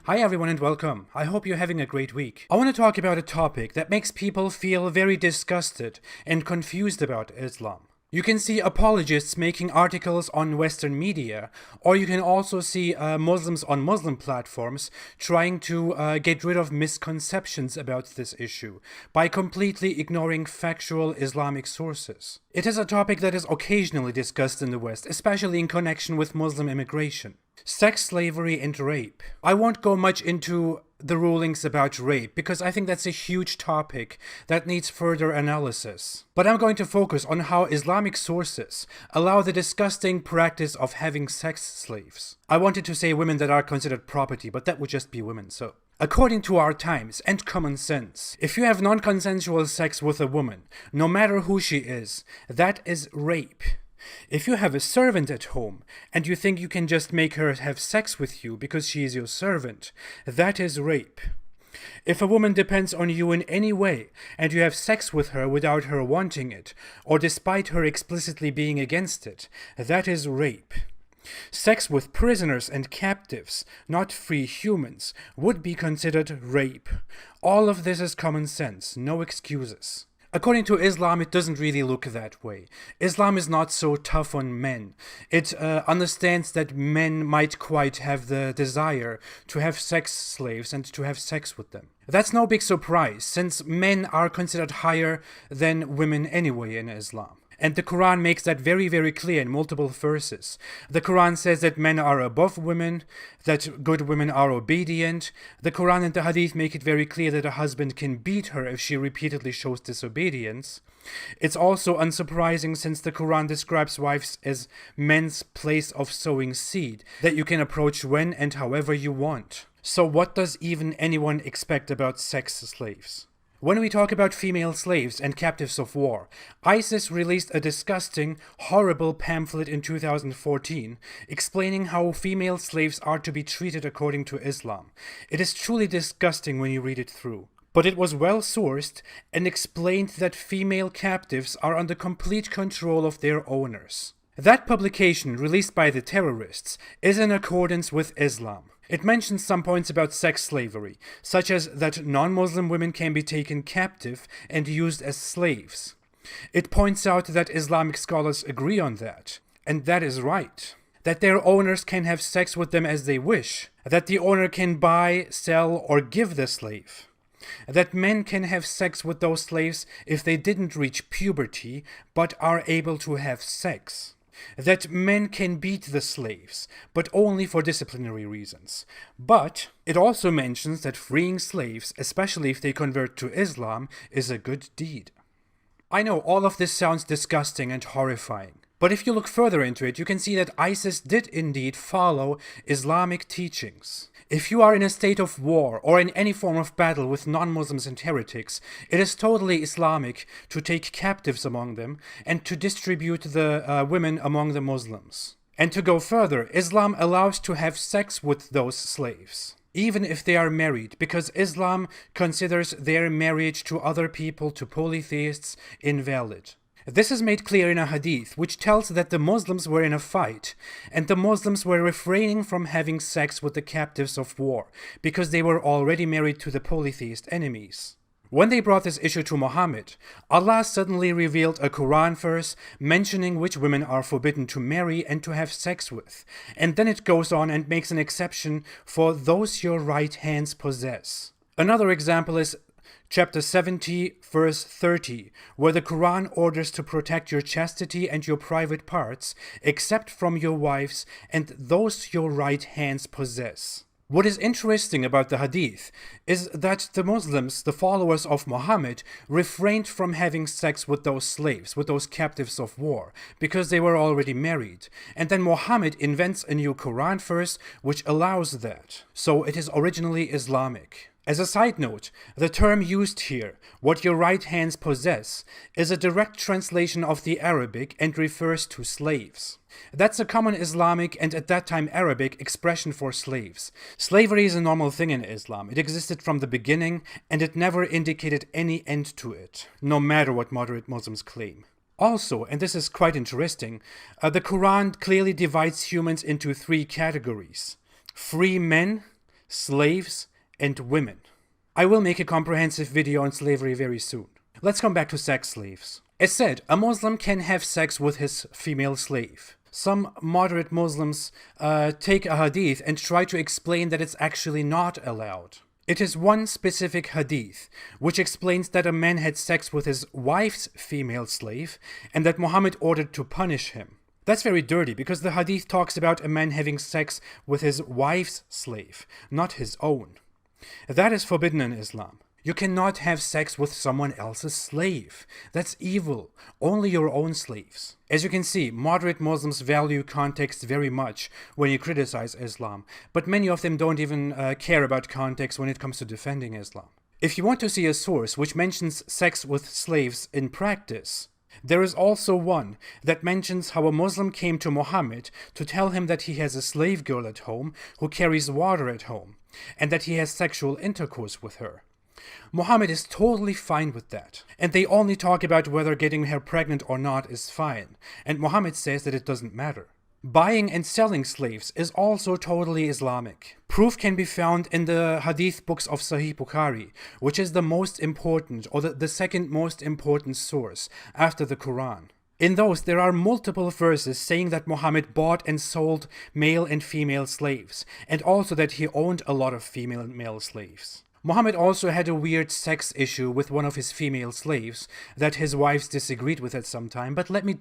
Hi everyone and welcome. I hope you're having a great week. I want to talk about a topic that makes people feel very disgusted and confused about Islam. You can see apologists making articles on Western media, or you can also see Muslims on Muslim platforms trying to get rid of misconceptions about this issue by completely ignoring factual Islamic sources. It is a topic that is occasionally discussed in the West, especially in connection with Muslim immigration. Sex slavery and rape. I won't go much into the rulings about rape because I think that's a huge topic that needs further analysis. But I'm going to focus on how Islamic sources allow the disgusting practice of having sex slaves. I wanted to say women that are considered property, but that would just be women, so. According to our times and common sense, if you have non-consensual sex with a woman, no matter who she is, that is rape. If you have a servant at home and you think you can just make her have sex with you because she is your servant, that is rape. If a woman depends on you in any way and you have sex with her without her wanting it, or despite her explicitly being against it, that is rape. Sex with prisoners and captives, not free humans, would be considered rape. All of this is common sense, no excuses. According to Islam, it doesn't really look that way. Islam is not so tough on men. It understands that men might quite have the desire to have sex slaves and to have sex with them. That's no big surprise, since men are considered higher than women anyway in Islam. And the Quran makes that very, very clear in multiple verses. The Quran says that men are above women, that good women are obedient. The Quran and the Hadith make it very clear that a husband can beat her if she repeatedly shows disobedience. It's also unsurprising since the Quran describes wives as men's place of sowing seed, that you can approach when and however you want. So what does even anyone expect about sex slaves? When we talk about female slaves and captives of war, ISIS released a disgusting, horrible pamphlet in 2014 explaining how female slaves are to be treated according to Islam. It is truly disgusting when you read it through. But it was well sourced and explained that female captives are under complete control of their owners. That publication, released by the terrorists, is in accordance with Islam. It mentions some points about sex slavery, such as that non-Muslim women can be taken captive and used as slaves. It points out that Islamic scholars agree on that, and that is right. That their owners can have sex with them as they wish, that the owner can buy, sell, or give the slave. That men can have sex with those slaves if they didn't reach puberty, but are able to have sex. That men can beat the slaves, but only for disciplinary reasons. But it also mentions that freeing slaves, especially if they convert to Islam, is a good deed. I know all of this sounds disgusting and horrifying, but if you look further into it, you can see that ISIS did indeed follow Islamic teachings. If you are in a state of war or in any form of battle with non-Muslims and heretics, it is totally Islamic to take captives among them and to distribute the women among the Muslims. And to go further, Islam allows to have sex with those slaves, even if they are married, because Islam considers their marriage to other people, to polytheists, invalid. This is made clear in a hadith, which tells that the Muslims were in a fight, and the Muslims were refraining from having sex with the captives of war, because they were already married to the polytheist enemies. When they brought this issue to Muhammad, Allah suddenly revealed a Quran verse mentioning which women are forbidden to marry and to have sex with, and then it goes on and makes an exception for those your right hands possess. Another example is Chapter 70, verse 30, where the Quran orders to protect your chastity and your private parts, except from your wives and those your right hands possess. What is interesting about the hadith is that the Muslims, the followers of Muhammad, refrained from having sex with those slaves, with those captives of war, because they were already married. And then Muhammad invents a new Quran verse which allows that. So it is originally Islamic. As a side note, the term used here, what your right hands possess, is a direct translation of the Arabic and refers to slaves. That's a common Islamic and at that time Arabic expression for slaves. Slavery is a normal thing in Islam. It existed from the beginning and it never indicated any end to it, no matter what moderate Muslims claim. Also, and this is quite interesting, the Quran clearly divides humans into three categories: free men, slaves, and women. I will make a comprehensive video on slavery very soon. Let's come back to sex slaves. As said, a Muslim can have sex with his female slave. Some moderate Muslims take a hadith and try to explain that it's actually not allowed. It is one specific hadith which explains that a man had sex with his wife's female slave and that Muhammad ordered to punish him. That's very dirty because the hadith talks about a man having sex with his wife's slave, not his own. That is forbidden in Islam. You cannot have sex with someone else's slave. That's evil. Only your own slaves. As you can see, moderate Muslims value context very much when you criticize Islam, but many of them don't even care about context when it comes to defending Islam. If you want to see a source which mentions sex with slaves in practice, there is also one that mentions how a Muslim came to Muhammad to tell him that he has a slave girl at home who carries water at home, and that he has sexual intercourse with her. Muhammad is totally fine with that, and they only talk about whether getting her pregnant or not is fine, and Muhammad says that it doesn't matter. Buying and selling slaves is also totally Islamic. Proof can be found in the hadith books of Sahih Bukhari, which is the most important, or the second most important source after the Quran. In those, there are multiple verses saying that Muhammad bought and sold male and female slaves, and also that he owned a lot of female and male slaves. Muhammad also had a weird sex issue with one of his female slaves that his wives disagreed with at some time, but let me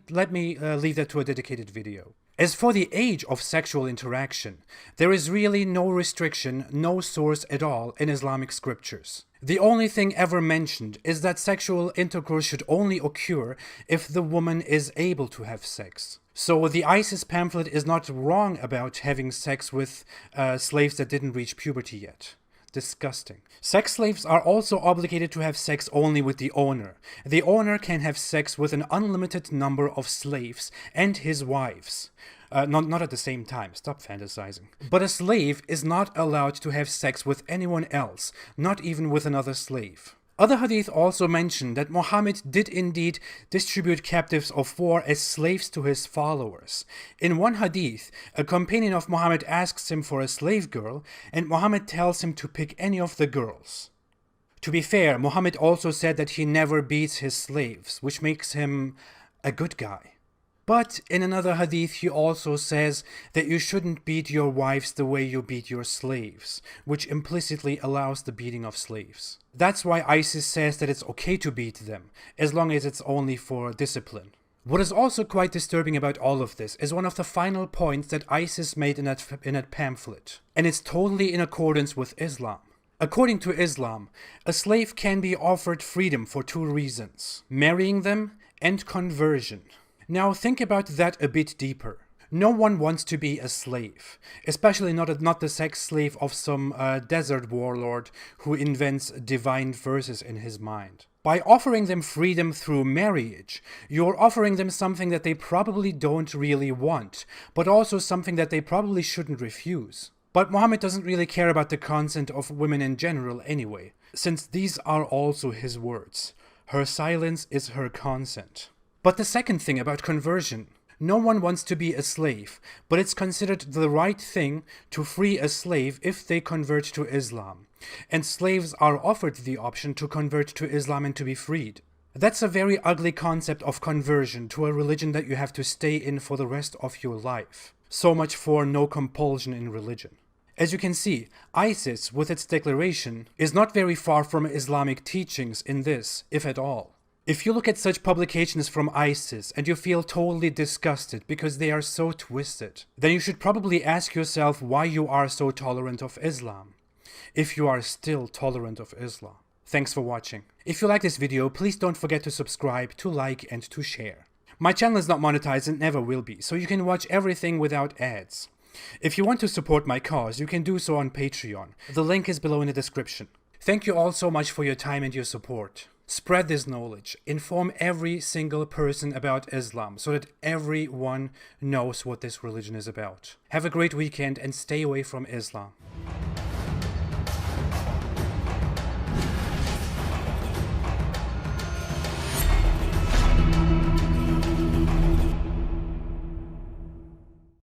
leave that to a dedicated video. As for the age of sexual interaction, there is really no restriction, no source at all in Islamic scriptures. The only thing ever mentioned is that sexual intercourse should only occur if the woman is able to have sex. So the ISIS pamphlet is not wrong about having sex with slaves that didn't reach puberty yet. Disgusting. Sex slaves are also obligated to have sex only with the owner. The owner can have sex with an unlimited number of slaves and his wives. Not at the same time. Stop fantasizing. But a slave is not allowed to have sex with anyone else, not even with another slave. Other hadith also mention that Muhammad did indeed distribute captives of war as slaves to his followers. In one hadith, a companion of Muhammad asks him for a slave girl, and Muhammad tells him to pick any of the girls. To be fair, Muhammad also said that he never beats his slaves, which makes him a good guy. But in another hadith, he also says that you shouldn't beat your wives the way you beat your slaves, which implicitly allows the beating of slaves. That's why ISIS says that it's okay to beat them, as long as it's only for discipline. What is also quite disturbing about all of this is one of the final points that ISIS made in that pamphlet, and it's totally in accordance with Islam. According to Islam, a slave can be offered freedom for two reasons: marrying them and conversion. Now think about that a bit deeper. No one wants to be a slave, especially not the sex slave of some desert warlord who invents divine verses in his mind. By offering them freedom through marriage, you're offering them something that they probably don't really want, but also something that they probably shouldn't refuse. But Muhammad doesn't really care about the consent of women in general anyway, since these are also his words. Her silence is her consent. But the second thing about conversion, no one wants to be a slave, but it's considered the right thing to free a slave if they convert to Islam. And slaves are offered the option to convert to Islam and to be freed. That's a very ugly concept of conversion to a religion that you have to stay in for the rest of your life. So much for no compulsion in religion. As you can see, ISIS, with its declaration, is not very far from Islamic teachings in this, if at all. If you look at such publications from ISIS and you feel totally disgusted because they are so twisted, then you should probably ask yourself why you are so tolerant of Islam, if you are still tolerant of Islam. Thanks for watching. If you like this video, please don't forget to subscribe, to like, and to share. My channel is not monetized and never will be, so you can watch everything without ads. If you want to support my cause, you can do so on Patreon. The link is below in the description. Thank you all so much for your time and your support. Spread this knowledge. Inform every single person about Islam so that everyone knows what this religion is about. Have a great weekend and stay away from Islam.